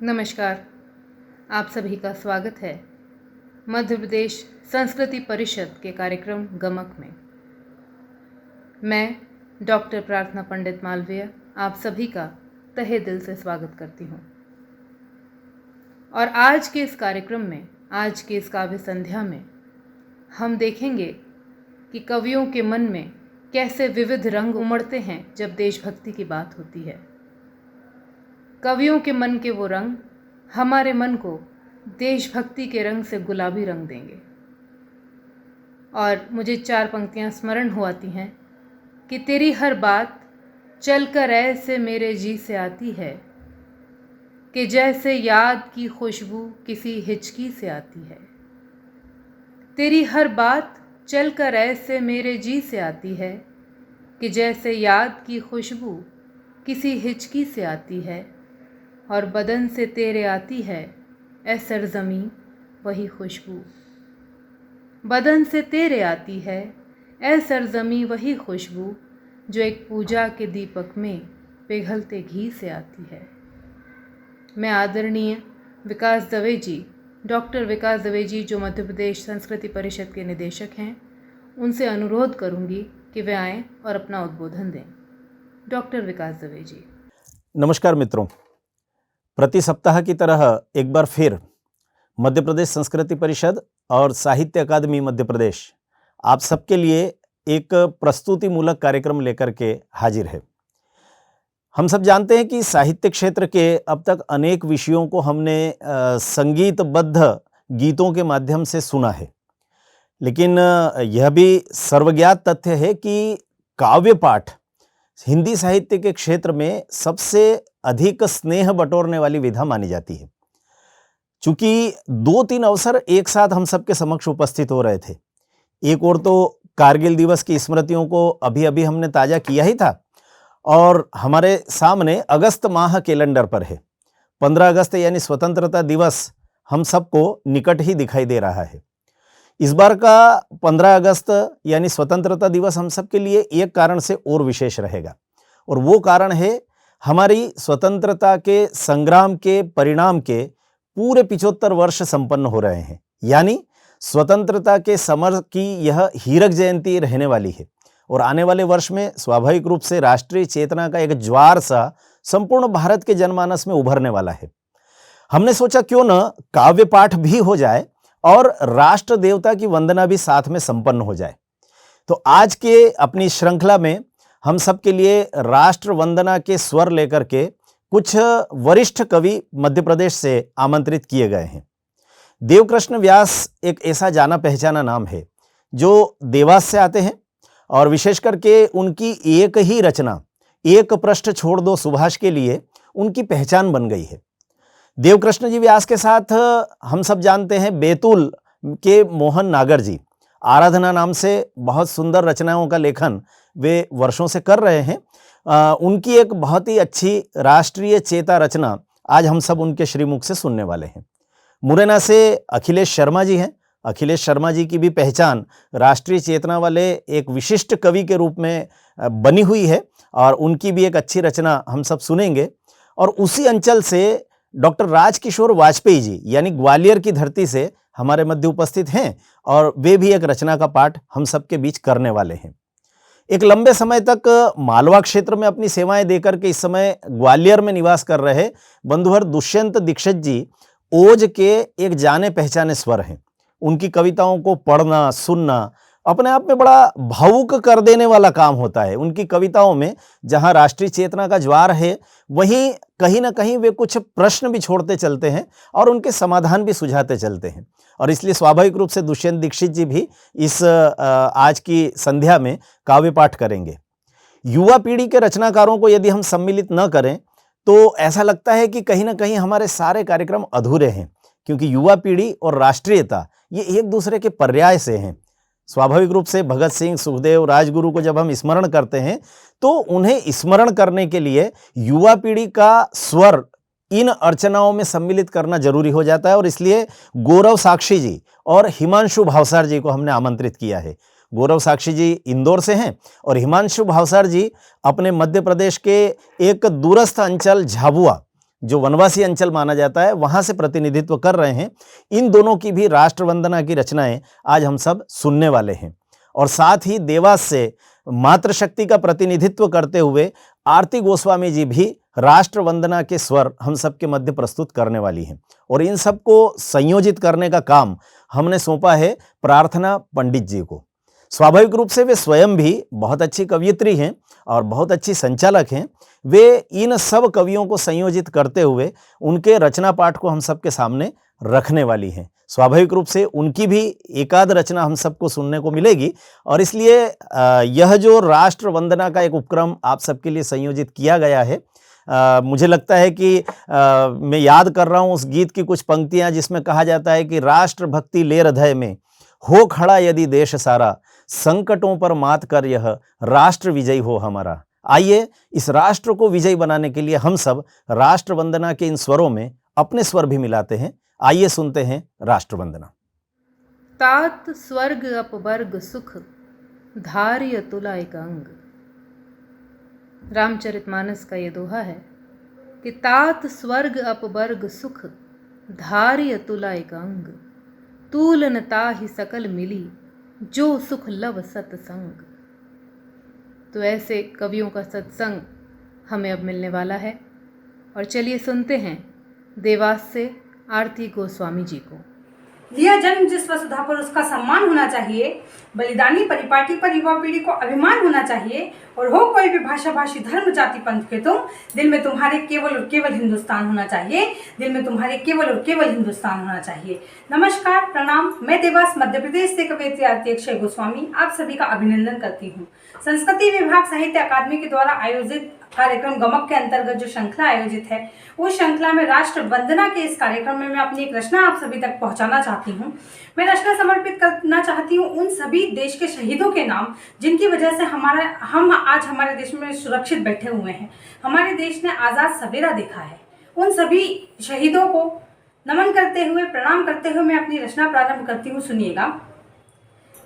नमस्कार। आप सभी का स्वागत है मध्य प्रदेश संस्कृति परिषद के कार्यक्रम गमक में। मैं डॉक्टर प्रार्थना पंडित मालवीय आप सभी का तहे दिल से स्वागत करती हूँ। और आज के इस कार्यक्रम में, आज के इस काव्य संध्या में हम देखेंगे कि कवियों के मन में कैसे विविध रंग उमड़ते हैं जब देशभक्ति की बात होती है। कवियों के मन के वो रंग हमारे मन को देशभक्ति के रंग से गुलाबी रंग देंगे। और मुझे 4 पंक्तियां स्मरण हो आती हैं कि तेरी हर बात चलकर ऐसे मेरे जी से आती है कि जैसे याद की खुशबू किसी हिचकी से आती है। तेरी हर बात चलकर ऐसे मेरे जी से आती है कि जैसे याद की खुशबू किसी हिचकी से आती है। और बदन से तेरे आती है ऐ सरज़मीं वही खुशबू। बदन से तेरे आती है ऐ सरज़मीं वही खुशबू जो एक पूजा के दीपक में पिघलते घी से आती है। मैं आदरणीय विकास दवे जी, डॉक्टर विकास दवे जी, जो मध्य प्रदेश संस्कृति परिषद के निदेशक हैं, उनसे अनुरोध करूंगी कि वे आएं और अपना उद्बोधन दें। डॉक्टर विकास दवे जी। नमस्कार मित्रों, प्रति सप्ताह की तरह एक बार फिर मध्य प्रदेश संस्कृति परिषद और साहित्य अकादमी मध्य प्रदेश आप सबके लिए एक प्रस्तुति मूलक कार्यक्रम लेकर के हाजिर है। हम सब जानते हैं कि साहित्य क्षेत्र के अब तक अनेक विषयों को हमने संगीतबद्ध गीतों के माध्यम से सुना है, लेकिन यह भी सर्वज्ञात तथ्य है कि काव्य पाठ हिंदी साहित्य के क्षेत्र में सबसे अधिक स्नेह बटोरने वाली विधा मानी जाती है। चूंकि 2-3 अवसर एक साथ हम सबके समक्ष उपस्थित हो रहे थे। एक और तो कारगिल दिवस की स्मृतियों को अभी अभी हमने ताज़ा किया ही था, और हमारे सामने अगस्त माह कैलेंडर पर है 15 अगस्त यानी स्वतंत्रता दिवस हम सबको निकट ही दिखाई दे रहा है। इस बार का 15 अगस्त यानी स्वतंत्रता दिवस हम सबके लिए एक कारण से और विशेष रहेगा, और वो कारण है हमारी स्वतंत्रता के संग्राम के परिणाम के पूरे 75 वर्ष संपन्न हो रहे हैं। यानी स्वतंत्रता के समर की यह हीरक जयंती रहने वाली है, और आने वाले वर्ष में स्वाभाविक रूप से राष्ट्रीय चेतना का एक ज्वार सा संपूर्ण भारत के जनमानस में उभरने वाला है। हमने सोचा क्यों न काव्य पाठ भी हो जाए और राष्ट्र देवता की वंदना भी साथ में संपन्न हो जाए। तो आज के अपनी श्रृंखला में हम सब के लिए राष्ट्र वंदना के स्वर लेकर के कुछ वरिष्ठ कवि मध्य प्रदेश से आमंत्रित किए गए हैं। देवकृष्ण व्यास एक ऐसा जाना पहचाना नाम है जो देवास से आते हैं, और विशेष करके उनकी एक ही रचना एक पृष्ठ छोड़ दो सुभाष के लिए उनकी पहचान बन गई है। देवकृष्ण जी व्यास के साथ हम सब जानते हैं बैतूल के मोहन नागर जी, आराधना नाम से बहुत सुंदर रचनाओं का लेखन वे वर्षों से कर रहे हैं। उनकी एक बहुत ही अच्छी राष्ट्रीय चेता रचना आज हम सब उनके श्रीमुख से सुनने वाले हैं। मुरैना से अखिलेश शर्मा जी हैं। अखिलेश शर्मा जी की भी पहचान राष्ट्रीय चेतना वाले एक विशिष्ट कवि के रूप में बनी हुई है, और उनकी भी एक अच्छी रचना हम सब सुनेंगे। और उसी अंचल से डॉक्टर राजकिशोर वाजपेयी जी यानी ग्वालियर की धरती से हमारे मध्य उपस्थित हैं, और वे भी एक रचना का पाठ हम सबके बीच करने वाले हैं। एक लंबे समय तक मालवा क्षेत्र में अपनी सेवाएं देकर के इस समय ग्वालियर में निवास कर रहे बंधुवर दुष्यंत दीक्षित जी ओज के एक जाने पहचाने स्वर हैं। उनकी कविताओं को पढ़ना सुनना अपने आप में बड़ा भावुक कर देने वाला काम होता है। उनकी कविताओं में जहां राष्ट्रीय चेतना का ज्वार है, वहीं कहीं ना कहीं वे कुछ प्रश्न भी छोड़ते चलते हैं और उनके समाधान भी सुझाते चलते हैं। और इसलिए स्वाभाविक रूप से दुष्यंत दीक्षित जी भी इस आज की संध्या में काव्य पाठ करेंगे। युवा पीढ़ी के रचनाकारों को यदि हम सम्मिलित न करें तो ऐसा लगता है कि कहीं ना कहीं हमारे सारे कार्यक्रम अधूरे हैं, क्योंकि युवा पीढ़ी और राष्ट्रीयता ये एक दूसरे के पर्याय से हैं। स्वाभाविक रूप से भगत सिंह, सुखदेव, राजगुरु को जब हम स्मरण करते हैं तो उन्हें स्मरण करने के लिए युवा पीढ़ी का स्वर इन अर्चनाओं में सम्मिलित करना जरूरी हो जाता है, और इसलिए गौरव साक्षी जी और हिमांशु भावसार जी को हमने आमंत्रित किया है। गौरव साक्षी जी इंदौर से हैं और हिमांशु भावसार जी अपने मध्य प्रदेश के एक दूरस्थ अंचल झाबुआ, जो वनवासी अंचल माना जाता है, वहां से प्रतिनिधित्व कर रहे हैं। इन दोनों की भी राष्ट्र वंदना की रचनाएं आज हम सब सुनने वाले हैं। और साथ ही देवास से मातृशक्ति का प्रतिनिधित्व करते हुए आरती गोस्वामी जी भी राष्ट्र वंदना के स्वर हम सबके मध्य प्रस्तुत करने वाली हैं। और इन सबको संयोजित करने का काम हमने सौंपा है प्रार्थना पंडित जी को। स्वाभाविक रूप से वे स्वयं भी बहुत अच्छी कवयित्री हैं और बहुत अच्छी संचालक हैं। वे इन सब कवियों को संयोजित करते हुए उनके रचना पाठ को हम सबके सामने रखने वाली हैं। स्वाभाविक रूप से उनकी भी एकाध रचना हम सबको सुनने को मिलेगी और इसलिए यह जो राष्ट्र वंदना का एक उपक्रम आप सबके लिए संयोजित किया गया है, मुझे लगता है कि मैं याद कर रहा हूँ उस गीत की कुछ पंक्तियाँ जिसमें कहा जाता है कि राष्ट्र भक्ति ले हृदय में, हो खड़ा यदि देश सारा, संकटों पर मात कर यह राष्ट्र विजयी हो हमारा। आइए इस राष्ट्र को विजयी बनाने के लिए हम सब राष्ट्र वंदना के इन स्वरों में अपने स्वर भी मिलाते हैं। आइए सुनते हैं राष्ट्र वंदना। तात स्वर्ग अपवर्ग सुख, धार्य तुला एक अंग। रामचरितमानस का ये दोहा है कि तात स्वर्ग अपवर्ग सुख, धार्य तुला एक अंग। तूलन ताहि सकल मिली, जो सुख लव सत्संग। तो ऐसे कवियों का सत्संग हमें अब मिलने वाला है। और चलिए सुनते हैं देवास से आरती गोस्वामी जी को। लिया जन्म जिस वसुधा पर उसका सम्मान होना चाहिए, बलिदानी परिपाटी पर युवा पीढ़ी को अभिमान होना चाहिए। और हो कोई भी भाषा भाषी धर्म जाति पंथ के तुम, दिल में तुम्हारे केवल और केवल हिंदुस्तान होना चाहिए। दिल में तुम्हारे केवल और केवल हिंदुस्तान होना चाहिए। नमस्कार, प्रणाम। मैं देवास मध्य प्रदेश से कवयित्री आरती अक्षय गोस्वामी आप सभी का अभिनंदन करती हूँ। संस्कृति विभाग साहित्य अकादमी के द्वारा आयोजित कार्यक्रम गमक के अंतर्गत जो श्रृंखला आयोजित है, उस श्रृंखला में राष्ट्र वंदना के इस कार्यक्रम में मैं अपनी एक रचना आप सभी तक पहुंचाना चाहती हूं। मैं रचना समर्पित करना चाहती हूं उन सभी देश के शहीदों के नाम जिनकी वजह से हम आज हमारे देश में सुरक्षित बैठे हुए हैं। हमारे देश ने आज़ाद सवेरा देखा है। उन सभी शहीदों को नमन करते हुए, प्रणाम करते हुए मैं अपनी रचना प्रारंभ करती हूँ। सुनिएगा।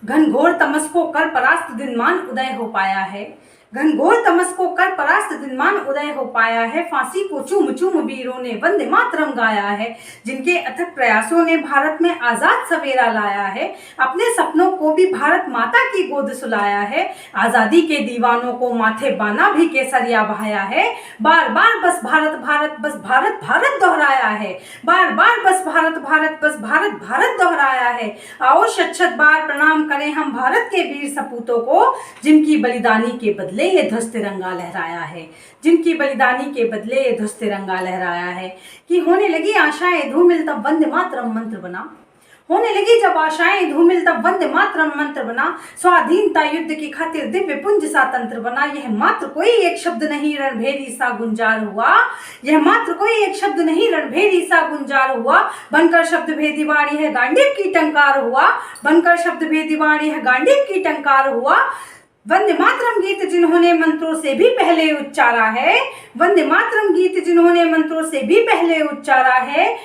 घनघोर तमस को कर परास्त दिनमान उदय हो पाया है। घनघोर तमस को कर परास्त दिनमान उदय हो पाया है। फांसी को चूम चूम वीरों ने वंदे मातरम गाया है। जिनके अथक प्रयासों ने भारत में आजाद सवेरा लाया है। अपने सपनों को भी भारत माता की गोद सुलाया है। आजादी के दीवानों को माथे बाना भी केसरिया बहाया है। बार बार बस भारत भारत बस भारत भारत दोहराया है। बार बार बस भारत भारत बस भारत भारत दोहराया है। आओ शत बार प्रणाम करें हम भारत के वीर सपूतों को, जिनकी बलिदानी के बदले ये ध्वज तिरंगा लहराया है। जिनकी बलिदानी के बदले ये ध्वज तिरंगा लहराया है। कि होने लगी आशाएं धूमिल तब वंदे मातरम मंत्र बना। होने लगी जब आशाएं धूमिल तब वंदे मातरम मंत्र बना। स्वाधीनता युद्ध की खातिर दिव्य पुंज सा तंत्र बना। यह मात्र कोई एक शब्द नहीं रणभेरी सा गुंजार हुआ। यह मात्र कोई एक शब्द नहीं रणभेरी सा गुंजार हुआ। बनकर शब्द भेदी वाणी है गांडीव की टंकार हुआ। बनकर शब्द भेदी वाणी है गांडीव की टंकार हुआ। वंदे मातरम गीत जिन्होंने मंत्रों से भी पहले उच्चारा है। वंदे मातरम गीत जिन्होंने मंत्रों से भी पहले उच्चारा है।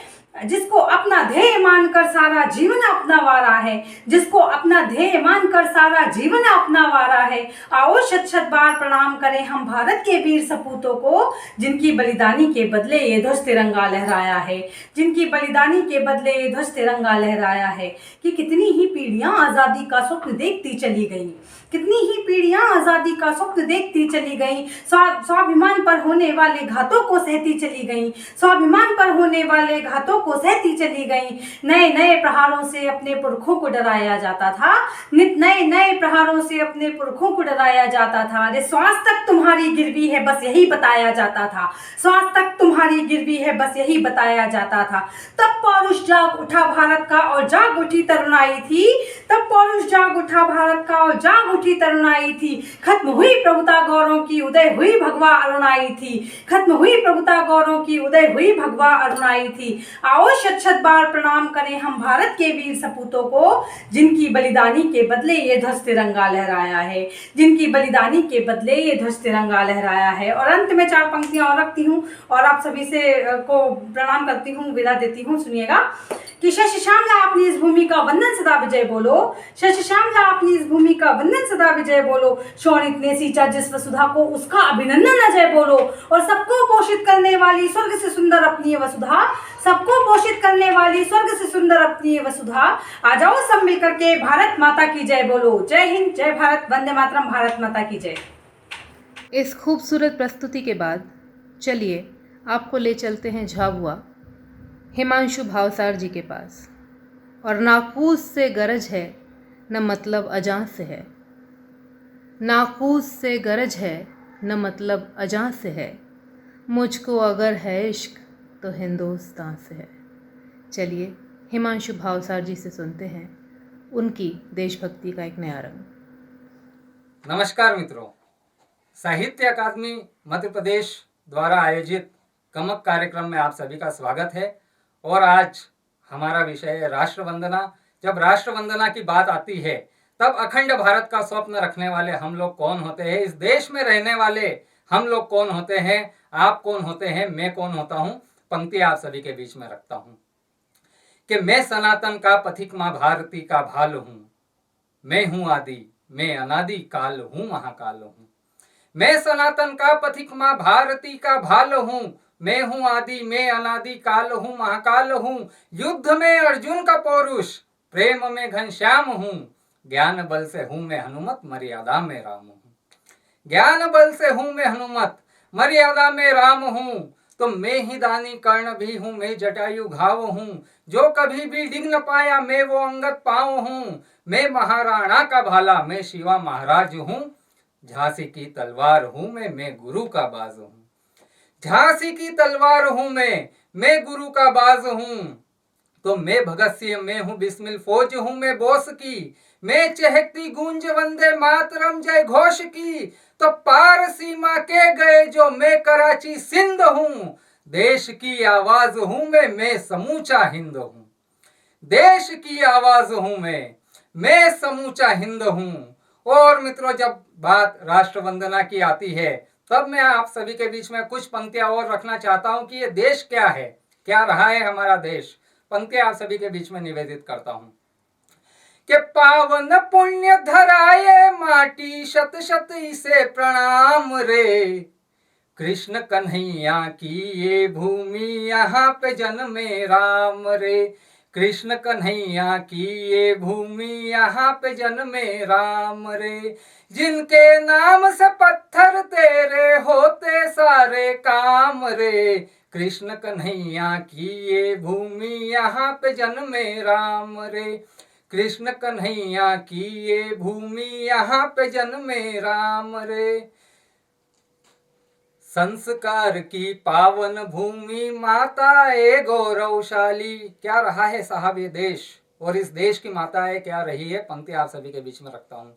जिसको अपना ध्येय मानकर सारा जीवन अपना वारा है। जिसको अपना ध्येय मानकर सारा जीवन अपना वारा है। आओ शत बार प्रणाम करें हम भारत के वीर सपूतों को, जिनकी बलिदानी के बदले ये ध्वज तिरंगा लहराया है। जिनकी बलिदानी के बदले ये ध्वज तिरंगा लहराया है। कि कितनी ही पीढ़ियां आजादी का स्वप्न देखती चली गई। कितनी ही पीढ़ियां आजादी का स्वप्न देखती चली गई। स्वाभिमान पर होने वाले घातों को सहती चली गई। स्वाभिमान पर होने वाले घातों को सहती चली गई। नए नए प्रहारों से अपने पुरखों को डराया जाता था। नित नए नए प्रहारों से अपने पुरखों को डराया जाता था। अरे श्वास तक तुम्हारी गिरवी है बस यही बताया जाता था। श्वास तक तुम्हारी गिरवी है बस यही बताया जाता था। तब पौरुष जाग उठा भारत का और जाग उठी तरुणाई थी। तब पौरुष जाग उठा भारत का और जाग उठी तरुणाई थी। खत्म हुई प्रभुता गौरव की, उदय हुई भगवा अरुणाई थी। खत्म हुई प्रभुता गौरव की, उदय हुई भगवा अरुणाई थी। आओ शत बार प्रणाम करें हम भारत के वीर सपूतों को, जिनकी बलिदानी के बदले ये ध्वज तिरंगा लहराया है। जिनकी बलिदानी के बदले ये ध्वज तिरंगा लहराया है। और अंत में 4 पंक्तियां और रखती हूँ और आप सभी से को प्रणाम करती हूँ, विदा देती हूँ। सुनिएगा। कि शश श्यामला अपनी इस भूमि का वंदन सदा विजय बोलो। शश श्यामला अपनी इस भूमि का वंदन सदा विजय बोलो। शोणित ने सींचा जिस वसुधा को, उसका अभिनंदन अजय बोलो। और सबको पोषित करने वाली स्वर्ग से सुंदर अपनी ये वसुधा, सबको पोषित करने वाली स्वर्ग से सुंदर अपनी ये वसुधा। आ जाओ सब मिलकर के भारत माता की जय बोलो। जय हिंद, जय भारत, वंदे मातरम, भारत माता की जय। इस खूबसूरत प्रस्तुति के बाद चलिए आपको ले चलते हैं झाबुआ हिमांशु भावसार जी के पास। और नाकूस से गरज है न मतलब अजां से है, नाकूस से गरज है न मतलब अजां से है, मुझको अगर है इश्क तो हिंदुस्तान से है। चलिए हिमांशु भावसार जी से सुनते हैं उनकी देशभक्ति का एक नया रंग। नमस्कार मित्रों, साहित्य अकादमी मध्य प्रदेश द्वारा आयोजित कमक कार्यक्रम में आप सभी का स्वागत है। और आज हमारा विषय है राष्ट्र वंदना। जब राष्ट्र वंदना की बात आती है तब अखंड भारत का स्वप्न रखने वाले हम लोग कौन होते हैं, इस देश में रहने वाले हम लोग कौन होते हैं, आप कौन होते हैं, मैं कौन होता हूँ, पंक्ति आप सभी के बीच में रखता हूँ कि मैं सनातन का पथिक माँ भारती का भाल हूँ, मैं हूँ आदि, मैं अनादि काल हूँ, महाकाल हूँ। मैं सनातन का पथिक माँ भारती का भाल हूँ, मैं हूँ आदि, मैं अनादि काल हूँ, महाकाल हूँ। युद्ध में अर्जुन का पौरुष, प्रेम में घनश्याम हूँ, ज्ञान बल से हूँ मैं हनुमत, मर्यादा में राम हूँ। ज्ञान बल से हूँ मैं हनुमत, मर्यादा में राम हूँ। तो मैं ही दानी कर्ण भी हूँ, मैं जटायु घाव हूँ, जो कभी भी डिग न पाया मैं वो अंगद पाँव हूँ। मैं महाराणा का भाला, मैं शिवा महाराज हूँ, झांसी की तलवार हूँ मैं गुरु का बाज हूँ। झांसी की तलवार हूँ मैं गुरु का बाज हूँ। तो मैं भगत सिंह, मैं हूँ बिस्मिल फौज हूँ मैं बोस की, मैं चहकती गूंज वंदे मातरम जय घोष की। तो पार सीमा के गए जो मैं कराची सिंध हूँ, देश की आवाज हूँ मैं समूचा हिंद हूँ। देश की आवाज हूँ मैं समूचा हिंद हूँ। और मित्रों, जब बात राष्ट्र वंदना की आती है तब मैं आप सभी के बीच में कुछ पंक्तियां और रखना चाहता हूं कि ये देश क्या है, क्या रहा है हमारा देश। पंक्तियां आप सभी के बीच में निवेदित करता हूं कि पावन पुण्य धराए माटी, शत शत इसे प्रणाम रे। कृष्ण कन्हैया की ये भूमि, यहाँ पे जन्मे राम रे। कृष्ण कन्हैया की ये भूमि, यहाँ पे जन्मे राम रे। जिनके नाम से पत्थर तेरे होते सारे काम रे। कृष्ण कन्हैया की ये भूमि, यहाँ पे जन्मे राम रे। कृष्ण कन्हैया की ये भूमि, यहाँ पे जन्मे राम रे। संस्कार की पावन भूमि, माता ए गौरवशाली। क्या रहा है साहब ये देश, और इस देश की माताएं क्या रही है, पंक्ति आप सभी के बीच में रखता हूँ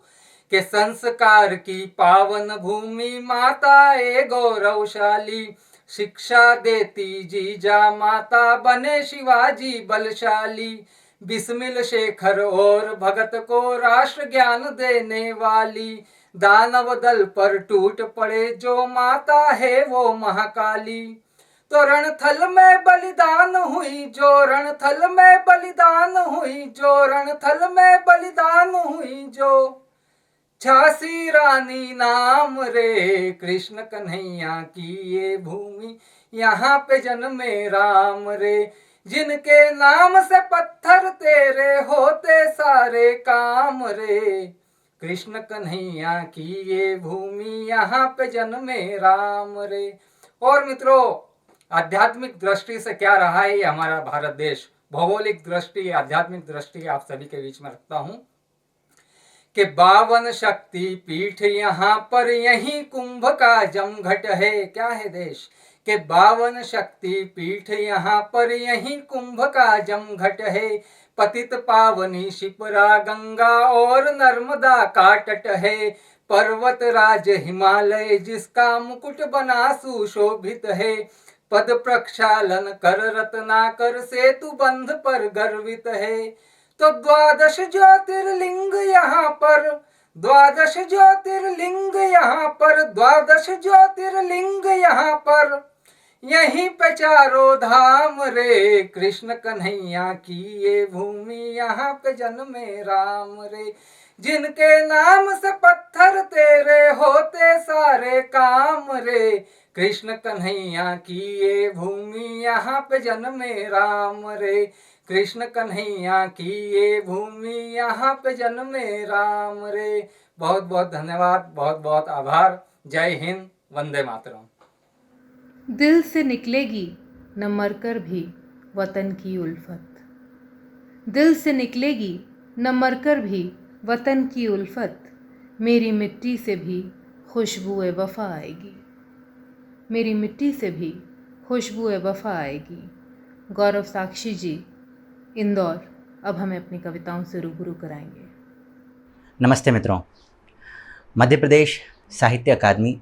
कि संस्कार की पावन भूमि, माता ए गौरवशाली। शिक्षा देती जीजा माता, बने शिवाजी बलशाली। बिस्मिल शेखर और भगत को राष्ट्र ज्ञान देने वाली। दानव दल पर टूट पड़े जो माता है वो महाकाली। तो रणथल में बलिदान हुई जो, रणथल में बलिदान हुई जो, रणथल में बलिदान हुई जो। झांसी रानी नाम रे। कृष्ण कन्हैया की ये भूमि, यहाँ पे जन्मे राम रे। जिनके नाम से पत्थर तेरे होते सारे काम रे। कृष्ण कन्हैया की ये भूमि, यहाँ पे जन्मे राम रे। और मित्रों, आध्यात्मिक दृष्टि से क्या रहा है ये हमारा भारत देश, भौगोलिक दृष्टि, आध्यात्मिक दृष्टि आप सभी के बीच में रखता हूँ कि 52 शक्ति पीठ यहाँ पर, यही कुंभ का जमघट है। क्या है देश के 52 शक्ति पीठ यहाँ पर, यही कुंभ का जमघट है। पतित पावनी शिप्रा गंगा और नर्मदा का तट है। पर्वत राज हिमालय जिसका मुकुट बना सुशोभित है। पद प्रक्षालन कर रत्नाकर सेतु बंध पर गर्वित है। तो 12 ज्योतिर्लिंग यहाँ पर, 12 ज्योतिर्लिंग यहाँ पर, 12 ज्योतिर्लिंग यहाँ पर, यहीं पे चारों धाम रे। कृष्ण कन्हैया की ये भूमि, यहाँ पे जन्मे राम रे। जिनके नाम से पत्थर तेरे होते सारे काम रे। कृष्ण कन्हैया की ये भूमि यहाँ पे जन्मे राम रे। कृष्ण कन्हैया की ये भूमि यहाँ पे जन्मे राम रे। बहुत बहुत धन्यवाद, बहुत बहुत आभार। जय हिंद, वंदे मातरम। दिल से निकलेगी न मरकर भी वतन की उल्फत, दिल से निकलेगी न मरकर भी वतन की उल्फत, मेरी मिट्टी से भी खुशबू-ए वफ़ा आएगी, मेरी मिट्टी से भी खुशबू-ए वफ़ा आएगी। गौरव साक्षी जी, इंदौर, अब हमें अपनी कविताओं से रूबरू कराएंगे। नमस्ते मित्रों, मध्य प्रदेश साहित्य अकादमी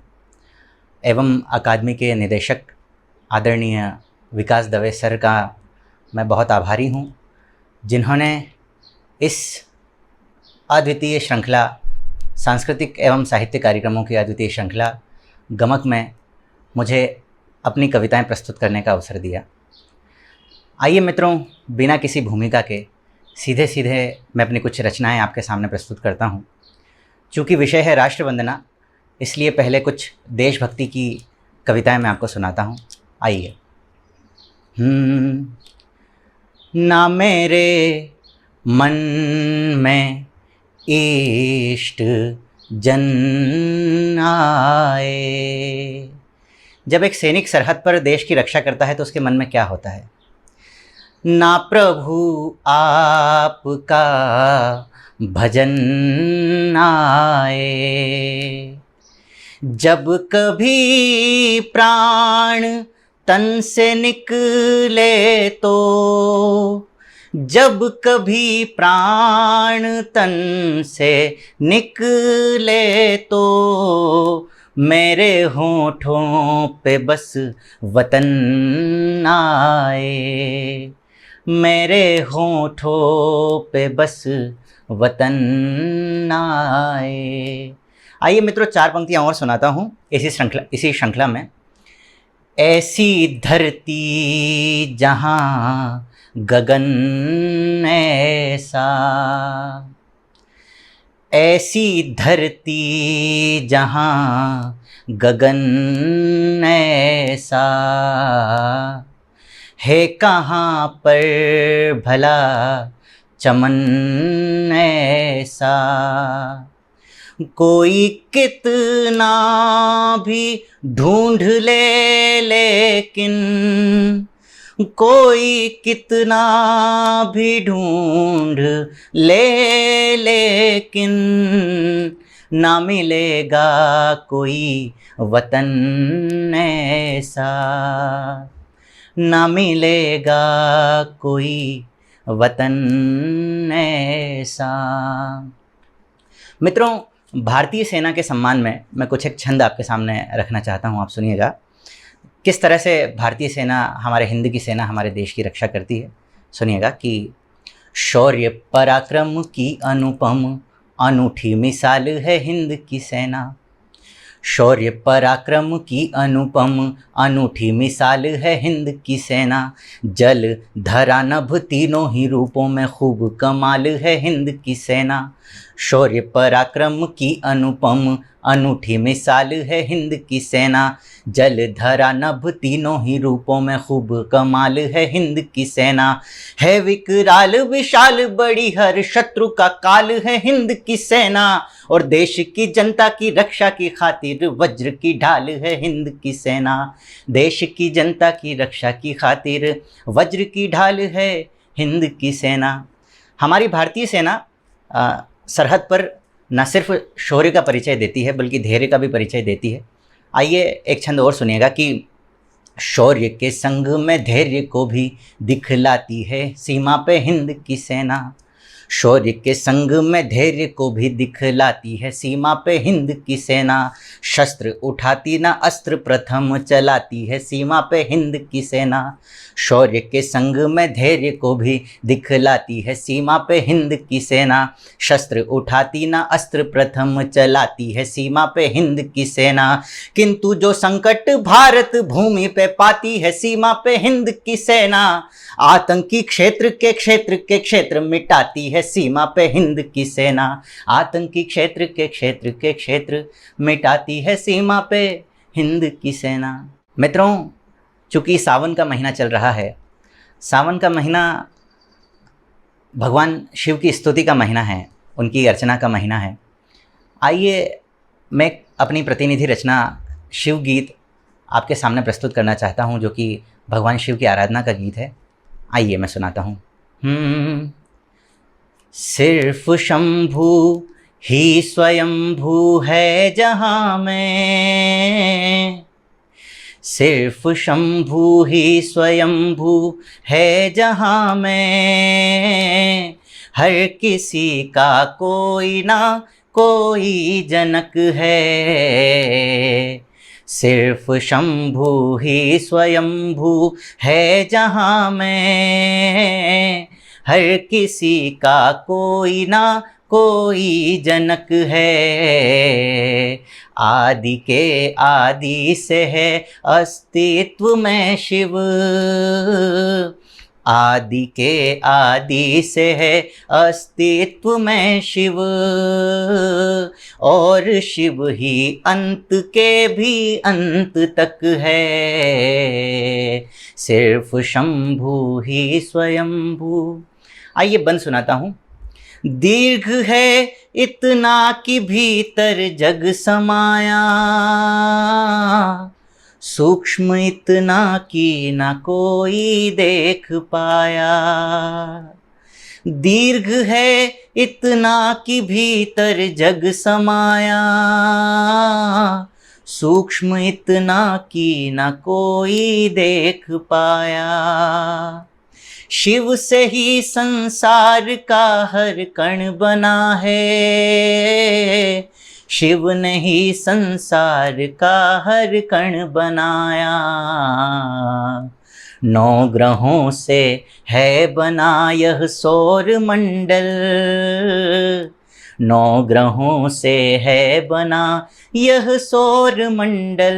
एवं अकादमी के निदेशक आदरणीय विकास दवे सर का मैं बहुत आभारी हूँ, जिन्होंने इस अद्वितीय श्रृंखला, सांस्कृतिक एवं साहित्य कार्यक्रमों की अद्वितीय श्रृंखला गमक में मुझे अपनी कविताएं प्रस्तुत करने का अवसर दिया। आइए मित्रों, बिना किसी भूमिका के सीधे सीधे मैं अपनी कुछ रचनाएं आपके सामने प्रस्तुत करता हूं। चूँकि विषय है राष्ट्रवंदना, इसलिए पहले कुछ देशभक्ति की कविताएं मैं आपको सुनाता हूं। आइए। ना मेरे मन में इष्ट जन आए। जब एक सैनिक सरहद पर देश की रक्षा करता है तो उसके मन में क्या होता है? ना प्रभु आपका भजन आए। जब कभी प्राण तन से निकले तो, जब कभी प्राण तन से निकले तो, मेरे होठों पे बस वतन आए, मेरे होठों पे बस वतन आए। आइए मित्रों, 4 पंक्तियाँ और सुनाता हूँ इसी श्रृंखला में। ऐसी धरती जहाँ गगन ऐसा, ऐसी धरती जहाँ गगन ऐसा, है कहाँ पर भला चमन ऐसा। कोई कितना भी ढूंढ ले लेकिन, कोई कितना भी ढूंढ ले लेकिन, ना मिलेगा कोई वतन ऐसा, ना मिलेगा कोई वतन ऐसा। मित्रों, भारतीय सेना के सम्मान में मैं कुछ एक छंद आपके सामने रखना चाहता हूँ। आप सुनिएगा किस तरह से भारतीय सेना, हमारे हिंद की सेना हमारे देश की रक्षा करती है। सुनिएगा कि शौर्य पराक्रम की अनुपम अनूठी मिसाल है हिंद की सेना। शौर्य पराक्रम की अनुपम अनूठी मिसाल है हिंद की सेना। जल धरा नभ तीनों ही रूपों में खूब कमाल है हिंद की सेना। शौर्य पराक्रम की अनुपम अनूठी मिसाल है हिंद की सेना। जल धरा नभ तीनों ही रूपों में खूब कमाल है हिंद की सेना। है विकराल विशाल बड़ी हर शत्रु का काल है हिंद की सेना। और देश की जनता की रक्षा की खातिर वज्र की ढाल है हिंद की सेना। देश की जनता की रक्षा की खातिर वज्र की ढाल है हिंद की सेना। हमारी भारतीय सेना सरहद पर न सिर्फ शौर्य का परिचय देती है बल्कि धैर्य का भी परिचय देती है। आइए एक छंद और सुनिएगा कि शौर्य के संग में धैर्य को भी दिखलाती है सीमा पे हिंद की सेना। शौर्य के संग में धैर्य को भी दिखलाती है सीमा पे हिंद की सेना। शस्त्र उठाती ना अस्त्र प्रथम चलाती है सीमा पे हिंद की सेना। शौर्य के संग में धैर्य को भी दिखलाती है सीमा पे हिंद की सेना। शस्त्र उठाती ना अस्त्र प्रथम चलाती है सीमा पे हिंद की सेना। किंतु जो संकट भारत भूमि पे पाती है सीमा पे हिंद की सेना। आतंकी क्षेत्र के क्षेत्र मिटाती है सीमा पे हिंद की सेना, आतंकी क्षेत्र के क्षेत्र मिटाती है सीमा पे हिंद की सेना। मित्रों, चूँकि सावन का महीना चल रहा है, सावन का महीना भगवान शिव की स्तुति का महीना है, उनकी अर्चना का महीना है। आइए मैं अपनी प्रतिनिधि रचना शिव गीत आपके सामने प्रस्तुत करना चाहता हूँ, जो कि भगवान शिव की आराधना का गीत है। आइए मैं सुनाता हूँ। सिर्फ शंभू ही स्वयंभू है जहाँ में, सिर्फ शंभू ही स्वयंभू है जहाँ में, हर किसी का कोई ना कोई जनक है। सिर्फ शंभू ही स्वयंभू है जहाँ में, हर किसी का कोई ना कोई जनक है। आदि के आदि से है अस्तित्व में शिव, आदि के आदि से है अस्तित्व में शिव, और शिव ही अंत के भी अंत तक है। सिर्फ शंभू ही स्वयंभू। आइए बंद सुनाता हूँ। दीर्घ है इतना कि भीतर जग समाया, सूक्ष्म इतना कि ना कोई देख पाया। दीर्घ है इतना कि भीतर जग समाया, सूक्ष्म इतना कि ना कोई देख पाया। शिव से ही संसार का हर कण बना है, शिव ने ही संसार का हर कण बनाया। 9 ग्रहों से है बना यह सौर मंडल, 9 ग्रहों से है बना यह सौर मंडल।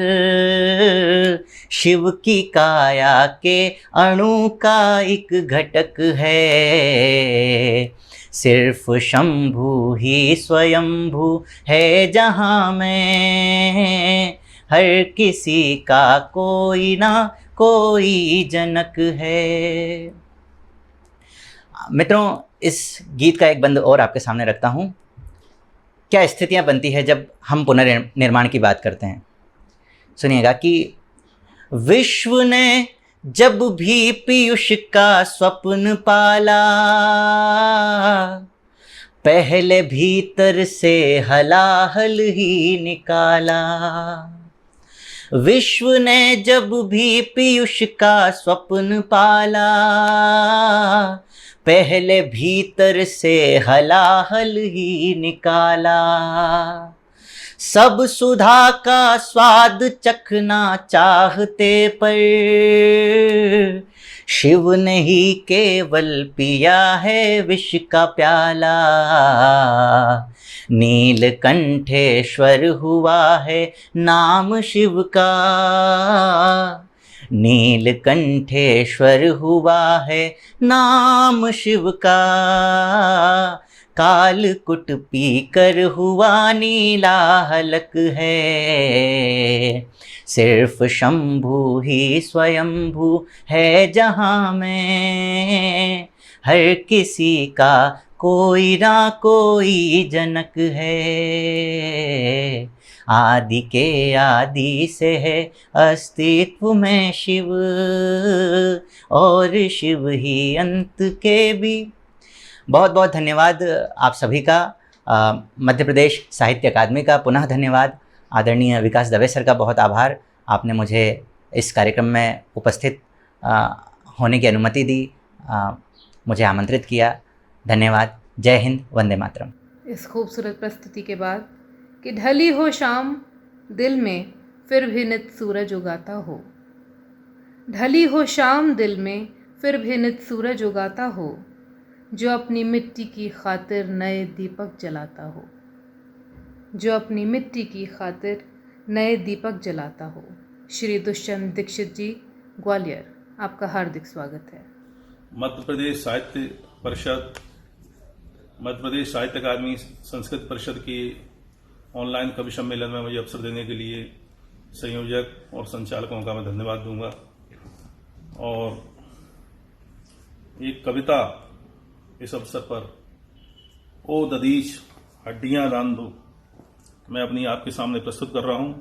शिव की काया के अणु का एक घटक है। सिर्फ शंभू ही स्वयंभू है जहाँ में, हर किसी का कोई ना कोई जनक है। मित्रों, इस गीत का एक बंद और आपके सामने रखता हूँ। क्या स्थितियाँ बनती है जब हम पुनर्निर्माण की बात करते हैं। सुनिएगा कि विश्व ने जब भी पीयूष का स्वप्न पाला, पहले भीतर से हलाहल ही निकाला। विश्व ने जब भी पीयूष का स्वप्न पाला, पहले भीतर से हलाहल ही निकाला। सब सुधा का स्वाद चखना चाहते पर, शिव ने ही केवल पिया है विष का प्याला। नीलकंठेश्वर हुआ है नाम शिव का, नीलकंठेश्वर हुआ है नाम शिव का। कालकुट पीकर हुआ नीला हलक है। सिर्फ शंभू ही स्वयंभू है जहाँ में, हर किसी का कोई ना कोई जनक है। आदि के आदि से है अस्तित्व में शिव, और शिव ही अंत के भी। बहुत बहुत धन्यवाद आप सभी का। मध्य प्रदेश साहित्य अकादमी का पुनः धन्यवाद। आदरणीय विकास दवे सर का बहुत आभार, आपने मुझे इस कार्यक्रम में उपस्थित होने की अनुमति दी, मुझे आमंत्रित किया। धन्यवाद। जय हिंद, वंदे मातरम। इस खूबसूरत प्रस्तुति के बाद कि ढली हो शाम दिल में फिर भी नित सूरज उगाता हो, ढली हो शाम दिल में फिर भी नित सूरज उगाता हो, जो अपनी मिट्टी की खातिर नए दीपक जलाता हो, जो अपनी मिट्टी की खातिर नए दीपक जलाता हो। श्री दुष्यंत दीक्षित जी, ग्वालियर, आपका हार्दिक स्वागत है। मध्य प्रदेश साहित्य परिषद मध्य प्रदेश साहित्य अकादमी संस्कृत परिषद की ऑनलाइन कवि सम्मेलन में मुझे अवसर देने के लिए संयोजक और संचालकों का मैं धन्यवाद दूंगा। और एक कविता इस अवसर पर, ओ ददीच हड्डियां दान दो, मैं अपनी आपके सामने प्रस्तुत कर रहा हूं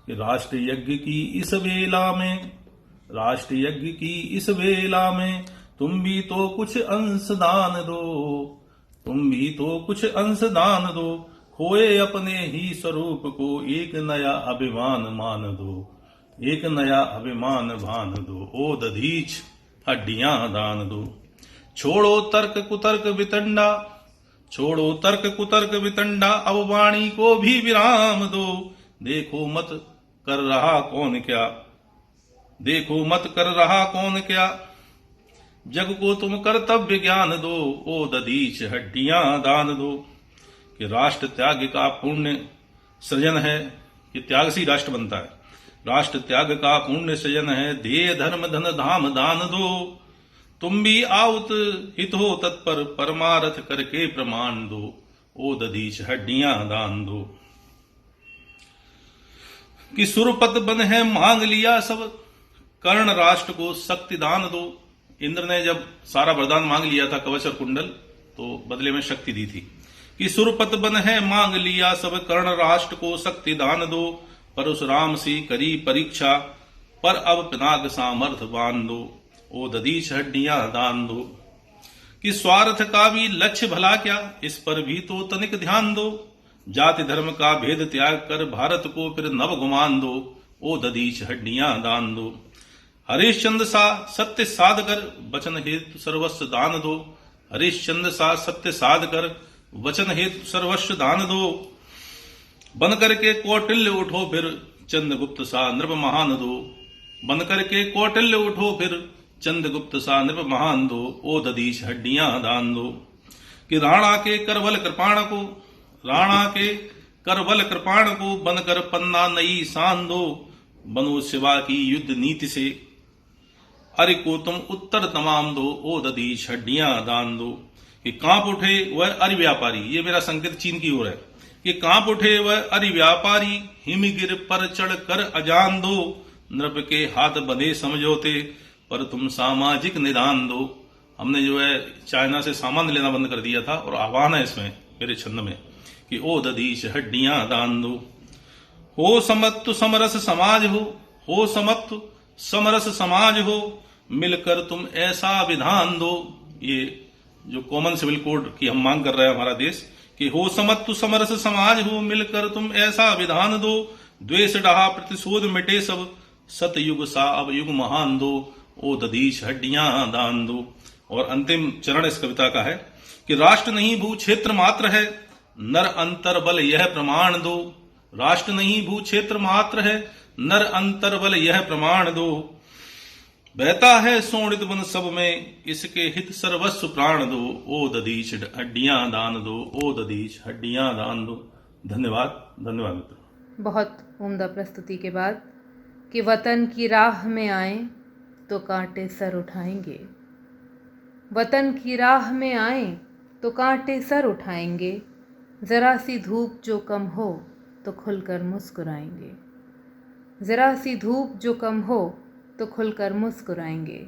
कि राष्ट्र यज्ञ की इस वेला में, राष्ट्र यज्ञ की इस वेला में तुम भी तो कुछ अंशदान दो, तुम भी तो कुछ अंशदान दो, खोए अपने ही स्वरूप को एक नया अभिमान मान दो, एक नया अभिमान भान दो, ओ दधीच हड्डियां दान दो। छोड़ो तर्क कुतर्क वितंडा, छोड़ो तर्क कुतर्क वितंडा, अब वाणी को भी विराम दो, देखो मत कर रहा कौन क्या, देखो मत कर रहा कौन क्या, जग को तुम कर्तव्य ज्ञान दो, ओ दधीच हड्डियां दान दो। कि राष्ट्र त्याग का पुण्य सृजन है, कि त्याग से राष्ट्र बनता है, राष्ट्र त्याग का पुण्य सृजन है, देह धर्म धन धाम दान दो, तुम भी आउत हित हो तत्पर, परमारथ करके प्रमाण दो, ओ दधीच हड्डियां दान दो। कि सुरपत बन है मांग लिया सब, कर्ण राष्ट्र को शक्ति दान दो। इंद्र ने जब सारा वरदान मांग लिया था, कवच और कुंडल, तो बदले में शक्ति दी थी। कि सुरपत बन है मांग लिया सब, कर्ण राष्ट्र को शक्ति दान दो, परशुराम से करी परीक्षा, पर अब पिनाक सामर्थ बांध दो, ओ दधीच हड्डियां दान दो। कि स्वार्थ का भी लक्ष्य भला क्या, इस पर भी तो तनिक ध्यान दो, जाति धर्म का भेद त्याग कर भारत को फिर नव गुमान दो, ओ दधीच हड्डियां दान दो। हरिश्चंद्र सा सत्य साध कर वचन हेतु सर्वस्व दान दो, हरिश्चंद्र सा सत्य साध कर वचन हेतु सर्वस्व दान दो। बन करके कौटिल्य उठो फिर चंद्रगुप्त सा नृप महान दो, बन करके कौटिल्य उठो फिर चंद्रगुप्त सा नृप महान दो, ओ दधीच हड्डियां दान दो। कि राणा के करवल कृपाण को, राणा के करवल कृपाण को बनकर पन्ना नई शान दो, बनो शिवा की युद्ध नीति से, अरे को तुम उत्तर तमाम दो, ओ दधीच हड्डियां दान दो। कि कांप उठे वह अरि व्यापारी, ये मेरा संकेत चीन की ओर है, कि कांप उठे वह अरि व्यापारी, हिमगिर पर चढ़ कर अजान दो, नृप के हाथ बंधे समझौते, पर तुम सामाजिक निदान दो। हमने जो है चाइना से सामान लेना बंद कर दिया था, और आह्वान है इसमें मेरे छंद में कि ओ दधीच हड्डियां दान दो। हो समत्व समरस समाज हो समत्व समरस समाज हो, मिलकर तुम ऐसा विधान दो। ये जो कॉमन सिविल कोड की हम मांग कर रहे हैं हमारा देश, कि हो समत्व समरस समाज हो, मिलकर तुम ऐसा विधान दो, द्वेष डहा प्रतिशोध मिटे सब, सतयुग सा अब युग महान दो, ओ दधीच हड्डियां दान दो। और अंतिम चरण इस कविता का है कि राष्ट्र नहीं भू क्षेत्र मात्र है, नर अंतर बल यह प्रमाण दो, राष्ट्र नहीं भू क्षेत्र मात्र है, नर अंतर बल यह प्रमाण दो। बहता है सोणित वन सब में, इसके हित सर्वस्व प्राण दो, ओ दधीच हड्डियां दान दो, ओ दधीच हड्डियां दान दो। धन्यवाद, धन्यवाद मित्रों। बहुत उम्दा प्रस्तुति के बाद कि वतन की राह में आए तो कांटे सर उठाएंगे, वतन की राह में आए तो कांटे सर उठाएंगे, ज़रा सी धूप जो कम हो तो खुलकर मुस्कुराएंगे, ज़रा सी धूप जो कम हो तो खुलकर मुस्कुराएंगे।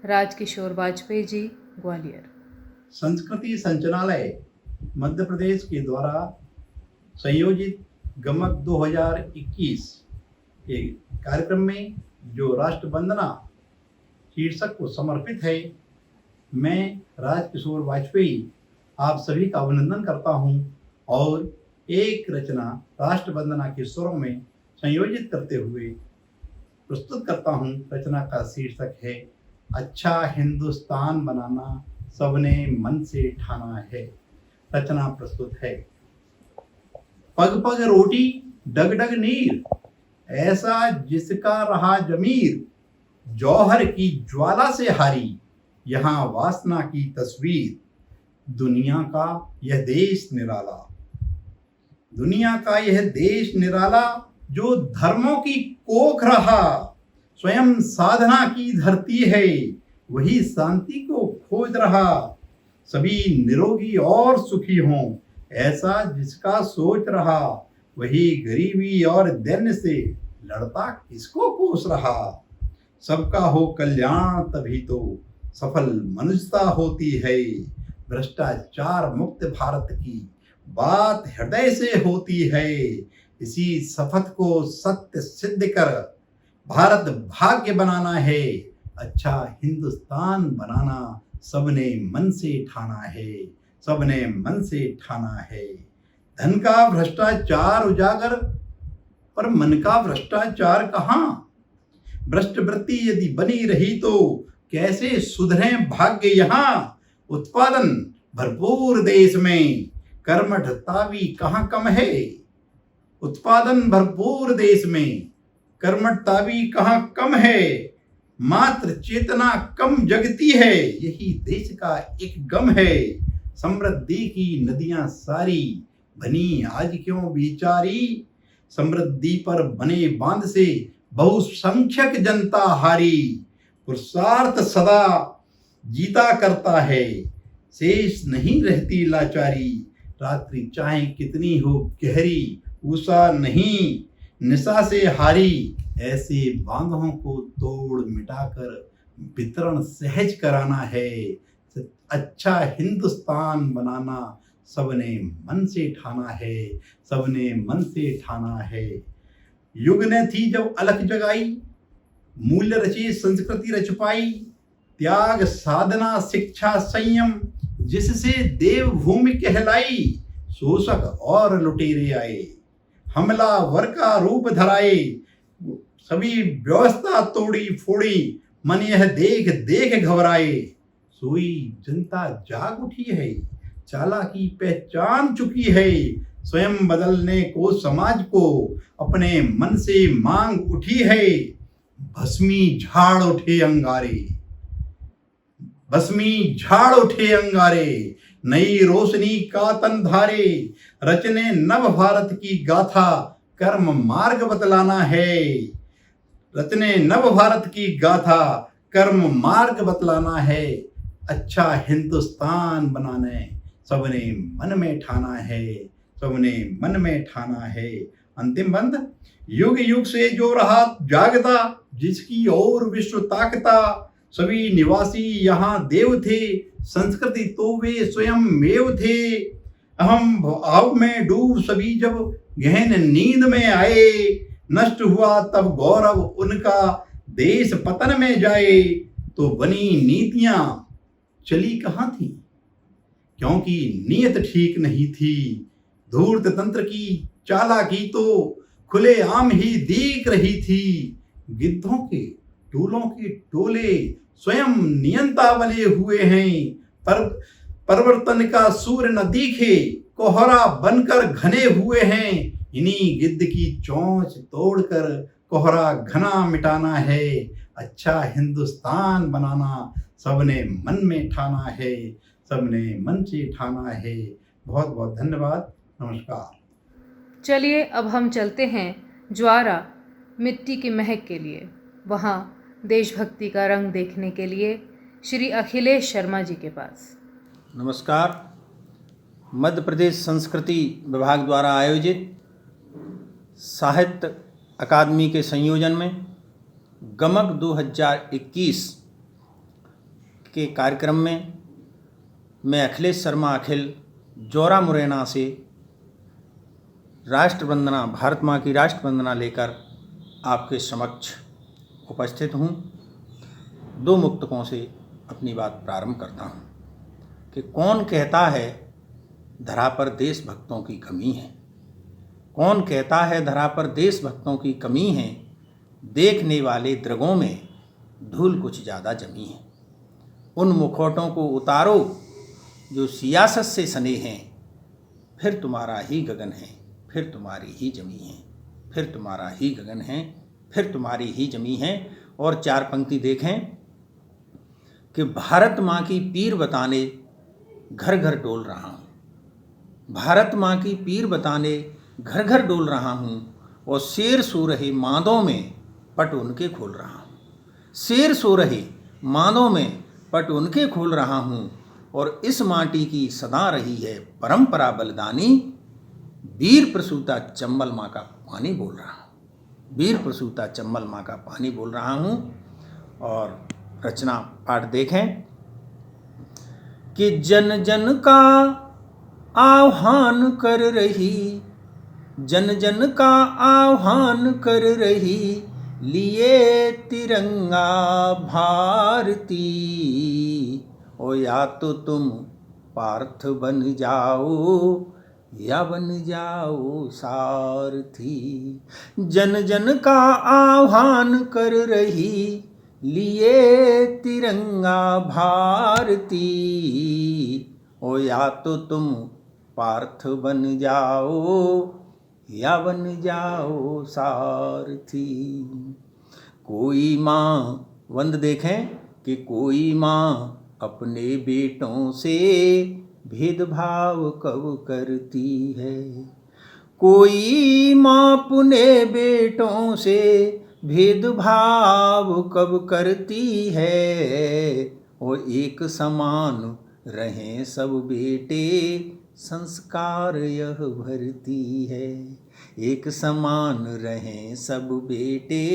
राजकिशोर वाजपेयी जी, ग्वालियर। संस्कृति संचालनालय मध्य प्रदेश के द्वारा संयोजित गमक 2021 के कार्यक्रम में जो राष्ट्र वंदना शीर्षक को समर्पित है, मैं राजकिशोर वाजपेयी आप सभी का अभिनंदन करता हूं और एक रचना राष्ट्र वंदना के स्वरों में संयोजित करते हुए प्रस्तुत करता हूं। रचना का शीर्षक है अच्छा हिंदुस्तान बनाना सबने मन से ठाना है। रचना प्रस्तुत है। पग पग रोटी डग डग नीर, ऐसा जिसका रहा जमीर, जौहर की ज्वाला से हारी यहाँ वासना की तस्वीर। दुनिया का यह देश निराला, दुनिया का यह देश निराला, जो धर्मों की कोख रहा, स्वयं साधना की धरती है, वही शांति को खोज रहा। सभी निरोगी और सुखी हों, ऐसा जिसका सोच रहा, वही गरीबी और दैन्य से लड़ता किसको कोस रहा। सबका हो कल्याण तभी तो सफल मनुष्यता होती है, भ्रष्टाचार मुक्त भारत की बात हृदय से होती है। इसी शपथ को सत्य सिद्ध कर भारत भाग्य बनाना है, अच्छा हिंदुस्तान बनाना सबने मन से ठाना है, सबने मन से ठाना है। धन का भ्रष्टाचार उजागर, पर मन का भ्रष्टाचार कहाँ। भ्रष्ट वृत्ति यदि बनी रही तो कैसे सुधरे भाग्य यहाँ। उत्पादन भरपूर देश में कर्मठता भी कहाँ कम है। उत्पादन भरपूर देश में कर्मठता भी कहाँ कम है। मात्र चेतना कम जगती है, यही देश का एक गम है। समृद्धि की नदियां सारी बनी आज क्यों बेचारी। समृद्धि पर बने बांध से बहुसंख्यक जनता हारी। पुरुषार्थ सदा जीता करता है, शेष नहीं रहती लाचारी। रात्रि चाहे कितनी हो गहरी, उषा नहीं निशा से हारी। ऐसे बांधों को तोड़ मिटाकर वितरण सहज कराना है, अच्छा हिंदुस्तान बनाना सबने मन से ठाना है, सबने मन से ठाना है। युग ने थी जब अलख जगाई, मूल्य रचे संस्कृति रच पाई। त्याग साधना शिक्षा संयम, जिससे देवभूमि कहलाई। शोषक और लुटेरे आए, हमलावर का रूप धराए। सभी व्यवस्था तोड़ी फोड़ी, मन यह देख देख घबराए। सोई जनता जाग उठी है, चालाकी पहचान चुकी है। स्वयं बदलने को समाज को अपने मन से मांग उठी है। भस्मी झाड़ उठे अंगारे, भस्मी झाड़ उठे अंगारे। नई रोशनी का तन धारे, रचने नव भारत की गाथा। कर्म मार्ग बतलाना है, रचने नव भारत की गाथा। कर्म मार्ग बतलाना है, अच्छा हिंदुस्तान बनाने सबने मन में ठाना है, सबने मन में ठाना है। अंतिम बंद। युग युग से जो रहा जागता, जिसकी ओर विश्व ताकता। सभी निवासी यहाँ देव थे, संस्कृति तो वे स्वयं मेव थे। अहम भाव में डूब सभी जब गहन नींद में आए। नष्ट हुआ तब गौरव उनका, देश पतन में जाए। तो बनी नीतियां चली कहाँ थी, क्योंकि नीयत ठीक नहीं थी। धूर्त तंत्र की चालाकी तो खुलेआम ही दिख रही थी। गिद्धों के टोलों के टोले स्वयं नियंता बने हुए हैं। पर परिवर्तन का सूर्य न दिखे, कोहरा बनकर घने हुए हैं। इन्हीं गिद्ध की चोंच तोड़कर कोहरा घना मिटाना है, अच्छा हिंदुस्तान बनाना सबने मन में ठाना है, सबने मन से ठाना है। बहुत बहुत धन्यवाद, नमस्कार। चलिए अब हम चलते हैं ज्वारा मिट्टी की महक के लिए, वहाँ देशभक्ति का रंग देखने के लिए श्री अखिलेश शर्मा जी के पास। नमस्कार। मध्य प्रदेश संस्कृति विभाग द्वारा आयोजित साहित्य अकादमी के संयोजन में गमक 2021 के कार्यक्रम में मैं अखिलेश शर्मा अखिल जौरा मुरैना से राष्ट्रवंदना, भारत माँ की राष्ट्रवंदना लेकर आपके समक्ष उपस्थित हूँ। दो मुक्तकों से अपनी बात प्रारंभ करता हूँ कि कौन कहता है धरा पर देशभक्तों की कमी है। कौन कहता है धरा पर देशभक्तों की कमी है, देखने वाले दृगों में धूल कुछ ज़्यादा जमी है। उन मुखौटों को उतारो जो सियासत से सने हैं, फिर तुम्हारा ही गगन है, फिर तुम्हारी ही जमी है, फिर तुम्हारा ही गगन है, फिर तुम्हारी ही जमी है। और चार पंक्ति देखें कि भारत माँ की पीर बताने घर घर डोल रहा हूँ, भारत माँ की पीर बताने घर घर डोल रहा हूँ। और शेर सो रहे मांदों में पट उनके खोल रहा हूँ, शेर सो रहे मांदों में पट उनके खोल रहा हूँ। और इस माटी की सदा रही है परंपरा बलिदानी। वीर प्रसूता चंबल माँ का पानी बोल रहा हूँ, वीर प्रसूता चंबल माँ का पानी बोल रहा हूँ। और रचना पाठ देखें कि जन जन का आह्वान कर रही, जन जन का आह्वान कर रही, लिए तिरंगा भारती। ओ या तो तुम पार्थ बन जाओ या बन जाओ सारथी। जन जन का आह्वान कर रही, लिए तिरंगा भारती। ओ या तो तुम पार्थ बन जाओ या बन जाओ सारथी। कोई माँ, वंद देखें कि कोई माँ अपने बेटों से भेदभाव कब करती है। कोई माँ अपने बेटों से भेदभाव कब करती है। और एक समान रहें सब बेटे, संस्कार यह भरती है। एक समान रहें सब बेटे,